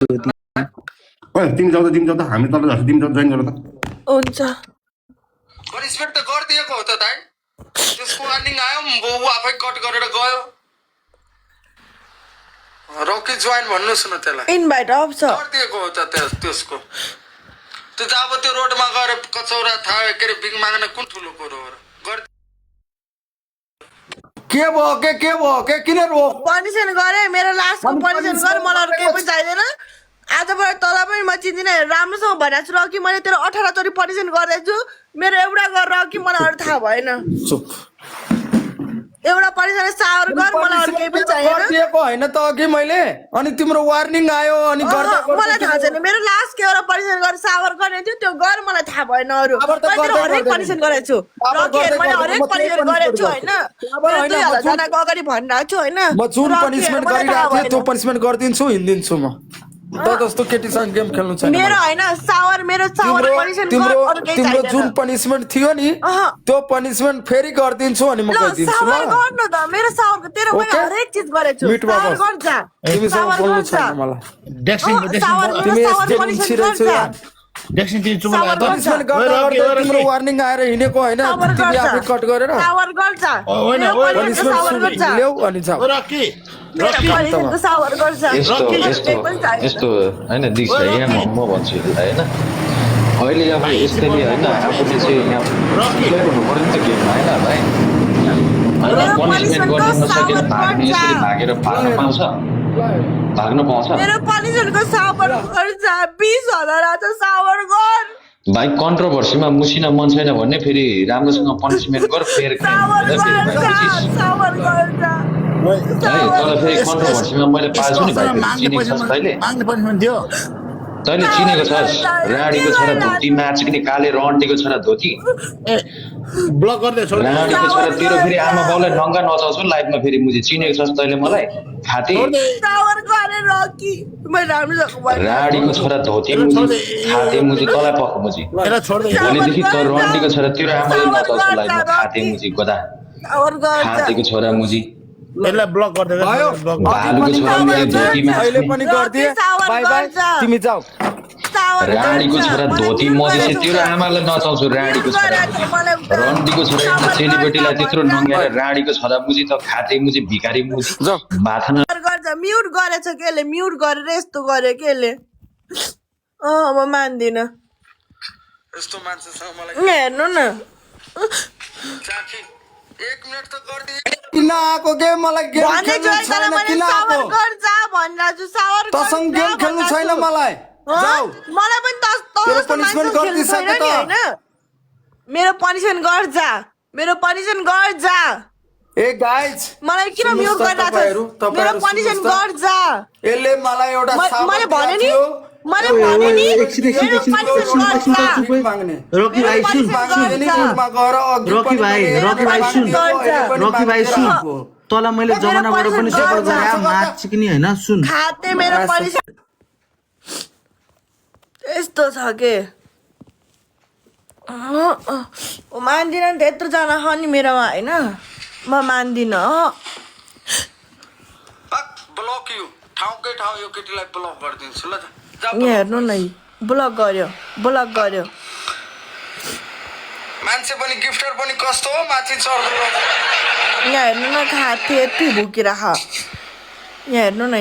तिमी जाऊ त हामी तल झर्छ तिमी जोइन गर त हुन्छ पनिसमेन्ट त गरिदिएको हो त दाइ त्यसको वार्निङ आयो ऊ आफै कट गरेर गयो रकी जोइन भन्नुहोस् न त्यसलाई इन्भाइट अफ छ गरिदिएको हो त त्यसको त्यो त अब त्यो रोडमा गएर कचौरा थाहा के अरे बिग माग्न कुन ठुलो कुरो हो के भयो के किन रो पनिसन गरे मेरो लास्टको पनिसन गर मलाई अरू केही पनि चाहिँदैन आजबाट तल पनि म चिन्दिनँ राम्रोसँग भनेको छु रकी मैले तेरो 18 चोटि पनिसन गर्दैछु मेरो एउटा गरेर रकी मलाई अरू थाहा भएन चुप एउटा पनिसन सावर गर मलाई अरू केही पनि चाहिँदैन गरिदिएको हैन त अघि मैले अनि तिम्रो वार्निङ आयो अनि गर्दा मलाई थाहा छैन मेरो लास्ट के एउटा पनिसन गरेर सावर गर्ने थियो त्यो गर मलाई थाहा भएन अरू मैले हरेक पनिसन गरेको छु रकीहरु मैले हरेक पनिसन गरेको छु हैन 2000 जनाको अगाडि भनिरहेको छु हैन म जुन पनिसमेन्ट गरिरहेको थिएँ त्यो पनिसमेन्ट गरिदिन्छु हिँडिदिन्छु म त जस्तो केटीसँग गेम खेल्नु छैन मेरो हैन मेरो सावर पनिसन गर अरू केही तिम्रो चाहिँदैन जुन पनिसमेन्ट थियो नि त्यो पनिसमेन्ट फेरि गरिदिन्छु अनि म गरिदिन्छु सावर गर्नु त मेरो सावर तेरो मैले हरेक चीज गरेछु सावर गर जा तिमीसँग बोल्नु छैन मलाई डेक्सिन तिमी चुप लाग पनिसमेन्ट गर्दा तिम्रो वार्निङ आएर हिँडेको हैन तिमी आफै कट गरेर सावर गर जा होइन पनिसमेन्ट ल्याऊ अनि जाऊ रकी सावर गर जा यस्तो हैन दिक्स यहाँ म भन्छु हैन अहिले अब यसरी हैन आफूले चाहिँ यहाँ प्ले गर्नु पर्यो नि त गेममा हैन भाइ पनिसमेन्ट गर्न नसकेर भागेर भाग्न पाउँछ मेरो पनिसमेन्टको सावर गर जा 20000 आछ सावर गर भाइ कन्ट्रोभर्सीमा मुसिन मन छैन भन्ने फेरि राम्रोसँग पनिसमेन्ट गर फेरि सावर गर जा तर फेरि कन्ट्रोभर्सीमा मैले पाल्छु नि भाइ चिनेको छस् तैँले तैँले चिनेको छस् राडीको छोरा धोती नाचिकने काले रन्टीको छोरा धोती ब्लक गर्दै छोड राडीको छोरा तेरो फेरि आमा बाउलाई नङ्गा नचाउँछु लाइफमा फेरि मुझे चिनेको छस् तैँले मलाई खाते राडीको छोरा धोती मुझी खाते मुझी तँलाई पख मुझी भोलिदेखि त रन्टीको छोरा तेरो आमाले नचाउँछु लाइफमा खाते मुझी गदा खातेको छोरा मुझी यसलाई ब्लक गर्दै भालुको छोरा मुझी धोतीमा अहिले पनि गर्दिए बाइ बाइ तिमी जाऊ राडीको छोरा धोती मधेसी तेरो आमालाई नचाउँछु राडीको छोरा रन्डीको छोरा चेलीबेटीलाई त्यत्रो नङ्ग्याएर राडीको छोरा मुजी त खाते मुजी भिखारी मुजी माथा म्युट गरेछ केले म्युट गरेर यस्तो गर्यो केले म मान्दिन यस्तो मान्छेसँग मलाई हेर्नु न चाखी 1 मिनेट त गर्दिए किन आको गेम मलाई गेम खेल्नु छैन किन आको गर जा भनिरहेको छु सावर तसँग गेम खेल्नु छैन मलाई जाऊ मलाई पनि तेरो पनिसमेन्ट गरिदिसके त मेरो पनिसमेन्ट गर जा मेरो पनिसमेन्ट गर जा ए गाइज मलाई किन म्युट गरिरहेको छ मेरो पनिसमेन्ट गर जा यसले मलाई एउटा मैले भने नि मेरो पनिसमेन्ट गर जा माग्ने रकी भाइ सुन रकी भाइ सुन तँलाई मैले जमानाबाट पनि सपोर्ट गरे मार्च चिकनी हैन सुन खाते मेरो पनिसमेन्ट यस्तो छ के मान्दिनँ नि त्यत्रो जना छ नि मेरोमा होइन म मान्दिनँ ब्लक यु ठाउँकै ठाउँ यो केटीलाई ब्लक गरिदिन्छु ल यहाँ हेर्नु न ब्लक गर्यो मान्छे पनि गिफ्टर पनि कस्तो हो माथि चढ्दो यहाँ हेर्नु न खाते यति भुकिराख यहाँ हेर्नु न